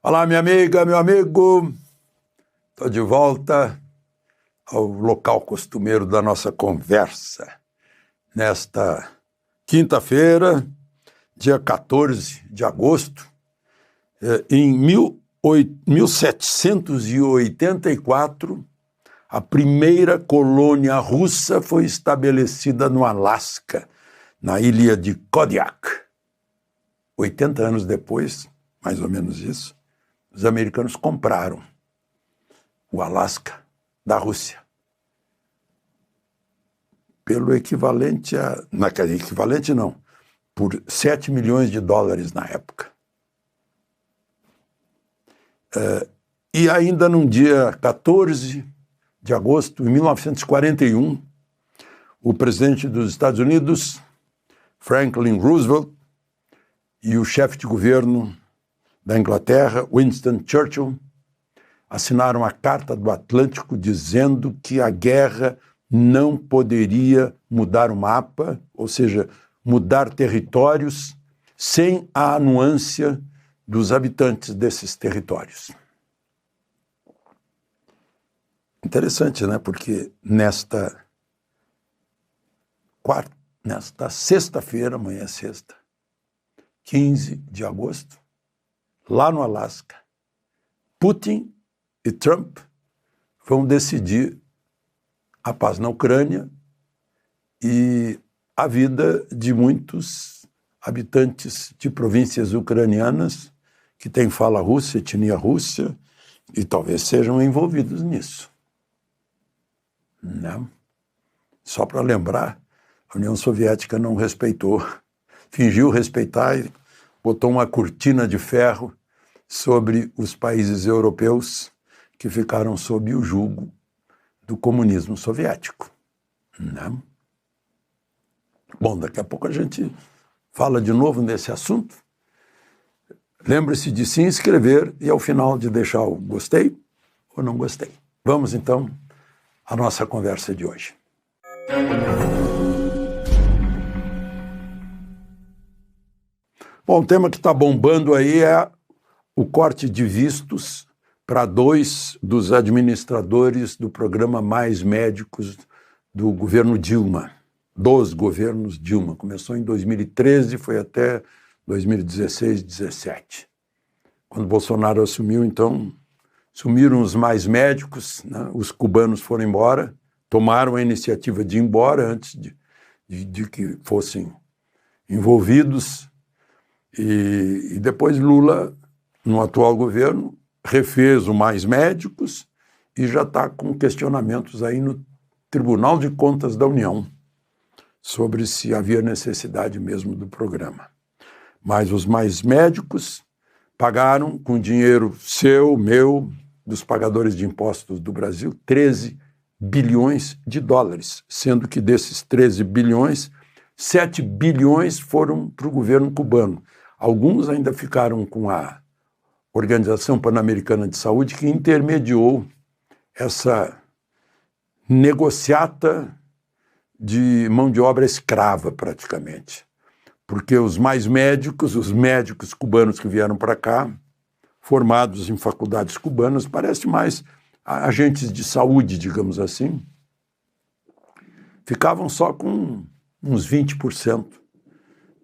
Olá, minha amiga, meu amigo. Estou de volta ao local costumeiro da nossa conversa. Nesta quinta-feira, dia 14 de agosto, em 1784, a primeira colônia russa foi estabelecida no Alasca, na ilha de Kodiak. 80 anos depois, mais ou menos isso, os americanos compraram o Alasca da Rússia pelo equivalente a... Não, equivalente não, por $7 milhões na época. E ainda no dia 14 de agosto de 1941, o presidente dos Estados Unidos, Franklin Roosevelt, e o chefe de governo da Inglaterra, Winston Churchill, assinaram a Carta do Atlântico dizendo que a guerra não poderia mudar o mapa, ou seja, mudar territórios, sem a anuência dos habitantes desses territórios. Interessante, né? Porque nesta sexta-feira, amanhã é sexta, 15 de agosto, lá no Alasca, Putin e Trump vão decidir a paz na Ucrânia e a vida de muitos habitantes de províncias ucranianas que têm fala russa, etnia russa, e talvez sejam envolvidos nisso. Não. Só para lembrar, a União Soviética não respeitou, fingiu respeitar e botou uma cortina de ferro sobre os países europeus que ficaram sob o jugo do comunismo soviético. Não. Bom, daqui a pouco a gente fala de novo nesse assunto. Lembre-se de se inscrever e ao final de deixar o gostei ou não gostei. Vamos então à nossa conversa de hoje. Bom, o tema que está bombando aí é o corte de vistos para 2 dos administradores do programa Mais Médicos do governo Dilma, dos governos Dilma. Começou em 2013 e foi até 2016, 2017. Quando Bolsonaro assumiu, então, sumiram os mais médicos, né? Os cubanos foram embora, tomaram a iniciativa de ir embora antes de que fossem envolvidos. E depois Lula, no atual governo, refez o Mais Médicos e já está com questionamentos aí no Tribunal de Contas da União sobre se havia necessidade mesmo do programa. Mas os Mais Médicos pagaram com dinheiro seu, meu, dos pagadores de impostos do Brasil, 13 bilhões de dólares, sendo que desses 13 bilhões, 7 bilhões foram para o governo cubano. Alguns ainda ficaram com a Organização Pan-Americana de Saúde, que intermediou essa negociata de mão de obra escrava, praticamente. Porque os mais médicos, os médicos cubanos que vieram para cá, formados em faculdades cubanas, parece mais agentes de saúde, digamos assim, ficavam só com uns 20%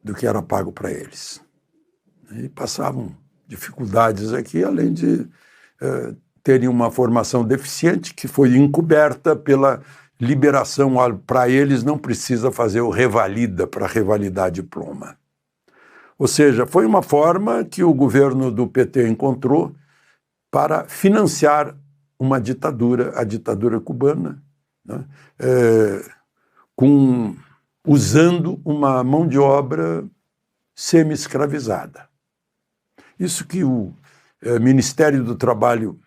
do que era pago para eles. E passavam dificuldades aqui, além de terem uma formação deficiente que foi encoberta pela liberação. Para eles não precisa fazer o revalida para revalidar diploma. Ou seja, foi uma forma que o governo do PT encontrou para financiar uma ditadura, a ditadura cubana, né? Usando uma mão de obra semi-escravizada. Isso que o Ministério do Trabalho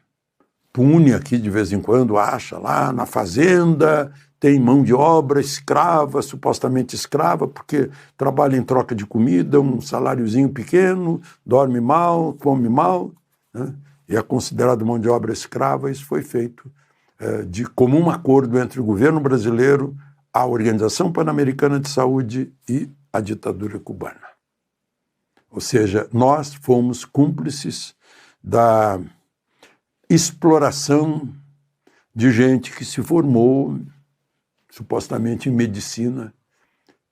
pune aqui de vez em quando, acha lá na fazenda, tem mão de obra escrava, supostamente escrava, porque trabalha em troca de comida, um saláriozinho pequeno, dorme mal, come mal, né? E é considerado mão de obra escrava. Isso foi feito de comum acordo entre o governo brasileiro, a Organização Pan-Americana de Saúde e a ditadura cubana. Ou seja, nós fomos cúmplices da exploração de gente que se formou supostamente em medicina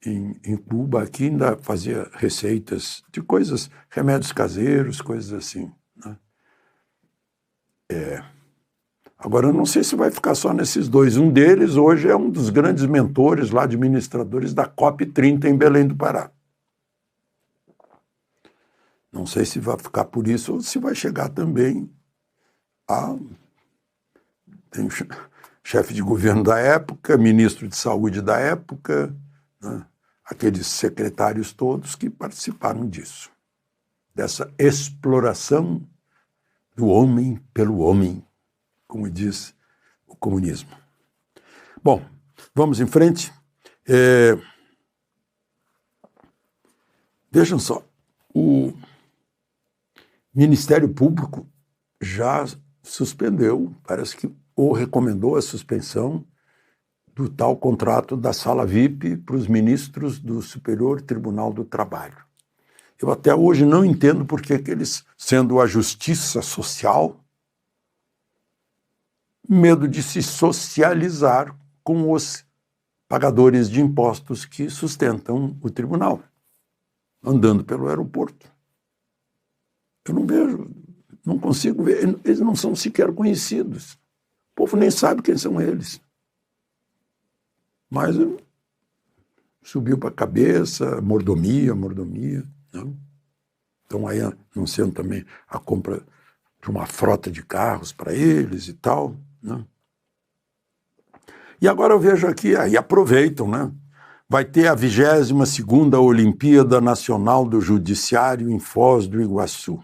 em Cuba, aqui ainda fazia receitas de coisas, remédios caseiros, coisas assim, né? Agora, eu não sei se vai ficar só nesses dois. Um deles, hoje, é um dos grandes mentores lá, administradores da COP30 em Belém do Pará. Não sei se vai ficar por isso ou se vai chegar também a... Tem o chefe de governo da época, ministro de saúde da época, né? Aqueles secretários todos que participaram disso, dessa exploração do homem pelo homem, como diz o comunismo. Bom, vamos em frente. Vejam só, o Ministério Público já suspendeu, parece que ou recomendou a suspensão do tal contrato da Sala VIP para os ministros do Superior Tribunal do Trabalho. Eu até hoje não entendo por que eles, sendo a justiça social, medo de se socializar com os pagadores de impostos que sustentam o tribunal, andando pelo aeroporto. Eu não vejo, não consigo ver, eles não são sequer conhecidos. O povo nem sabe quem são eles. Mas subiu para a cabeça, mordomia. Não? Estão aí anunciando também a compra de uma frota de carros para eles e tal. Né? E agora eu vejo aqui, aí aproveitam, né? Vai ter a 22ª Olimpíada Nacional do Judiciário em Foz do Iguaçu.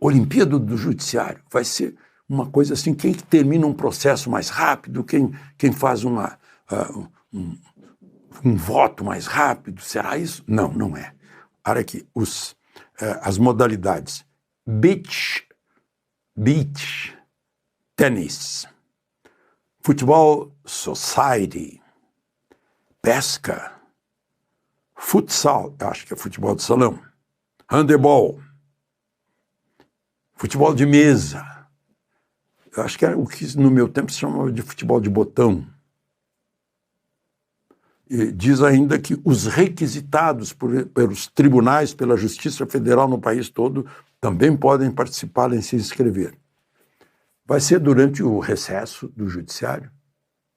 Olimpíada do Judiciário vai ser uma coisa assim, quem termina um processo mais rápido, quem faz um voto mais rápido, será isso? Não, não é. Olha aqui, as modalidades. Beach tênis, futebol society, pesca, futsal, acho que é futebol de salão, handebol, futebol de mesa, eu acho que era o que no meu tempo se chamava de futebol de botão. E diz ainda que os requisitados pelos tribunais, pela Justiça Federal no país todo, também podem participar e se inscrever. Vai ser durante o recesso do Judiciário?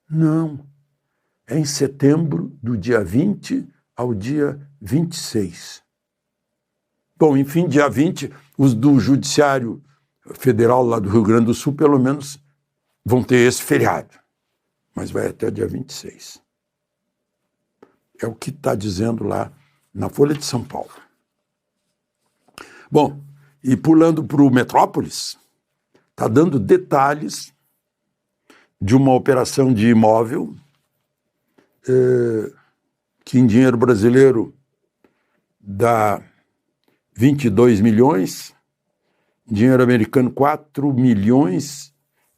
Não. É em setembro, do dia 20 ao dia 26. Bom, enfim, dia 20, os do Judiciário Federal lá do Rio Grande do Sul, pelo menos, vão ter esse feriado. Mas vai até dia 26. É o que está dizendo lá na Folha de São Paulo. Bom, e pulando para o Metrópolis, está dando detalhes de uma operação de imóvel que em dinheiro brasileiro dá 22 milhões, em dinheiro americano 4 milhões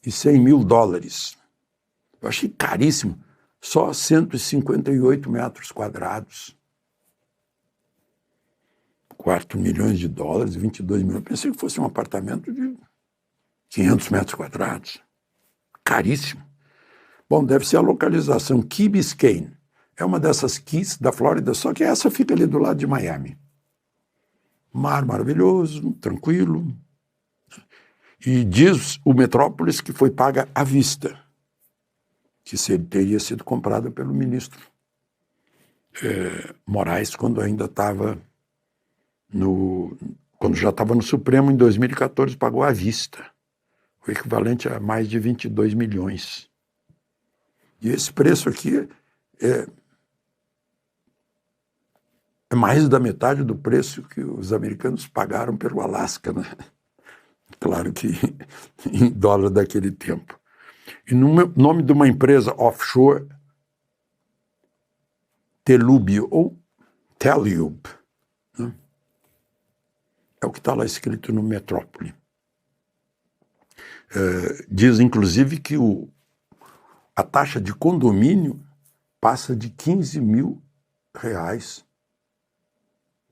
e 100 mil dólares. Eu achei caríssimo, só 158 metros quadrados. 4 milhões de dólares, 22 milhões. Pensei que fosse um apartamento de 500 metros quadrados. Caríssimo. Bom, deve ser a localização Key Biscayne. É uma dessas keys da Flórida, só que essa fica ali do lado de Miami. Mar maravilhoso, tranquilo. E diz o Metrópolis que foi paga à vista, que teria sido comprada pelo ministro Moraes, quando ainda estava quando já estava no Supremo, em 2014, pagou à vista, o equivalente a mais de 22 milhões. E esse preço aqui é mais da metade do preço que os americanos pagaram pelo Alasca, né? Claro que em dólar daquele tempo. E no nome de uma empresa offshore, Telub, ou Telub, né? É o que está lá escrito no Metrópole. Diz, inclusive, que a taxa de condomínio passa de 15 mil reais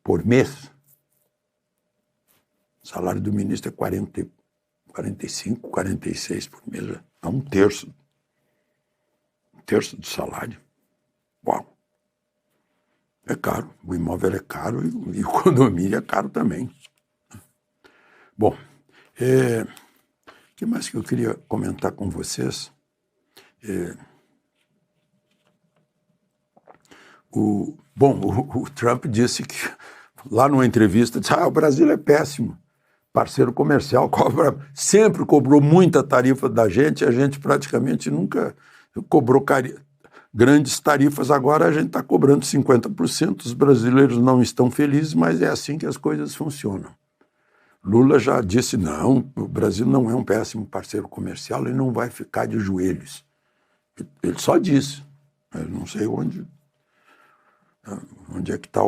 por mês. O salário do ministro é 45, 46 por mês. É um terço do salário. Uau! É caro. O imóvel é caro e o condomínio é caro também. Bom, o que mais que eu queria comentar com vocês? O Trump disse que, lá numa entrevista, disse, o Brasil é péssimo, parceiro comercial, sempre cobrou muita tarifa da gente, a gente praticamente nunca cobrou grandes tarifas, agora a gente está cobrando 50%, os brasileiros não estão felizes, mas é assim que as coisas funcionam. Lula já disse, não, o Brasil não é um péssimo parceiro comercial, ele não vai ficar de joelhos. Ele só disse, eu não sei onde é que está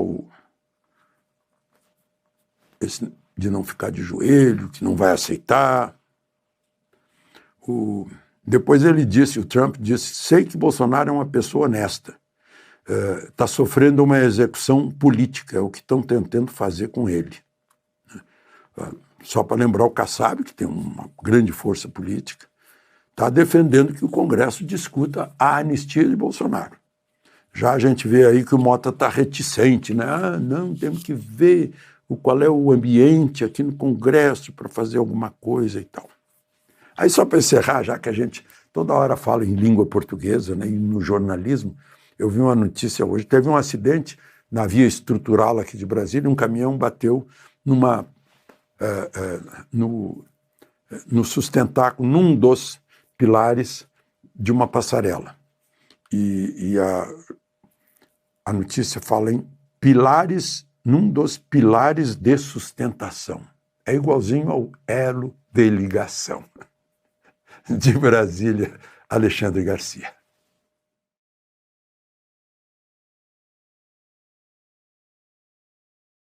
esse de não ficar de joelho, que não vai aceitar. Depois ele disse, o Trump disse, sei que Bolsonaro é uma pessoa honesta, está sofrendo uma execução política, é o que estão tentando fazer com ele. Só para lembrar, o Kassab, que tem uma grande força política, está defendendo que o Congresso discuta a anistia de Bolsonaro. Já a gente vê aí que o Mota está reticente, né? Não, temos que ver qual é o ambiente aqui no Congresso para fazer alguma coisa e tal. Aí só para encerrar, já que a gente toda hora fala em língua portuguesa, né, e no jornalismo, eu vi uma notícia hoje, teve um acidente na via estrutural aqui de Brasília, um caminhão bateu no sustentáculo, num dos pilares de uma passarela. E a notícia fala em pilares, num dos pilares de sustentação. É igualzinho ao elo de ligação. De Brasília, Alexandre Garcia.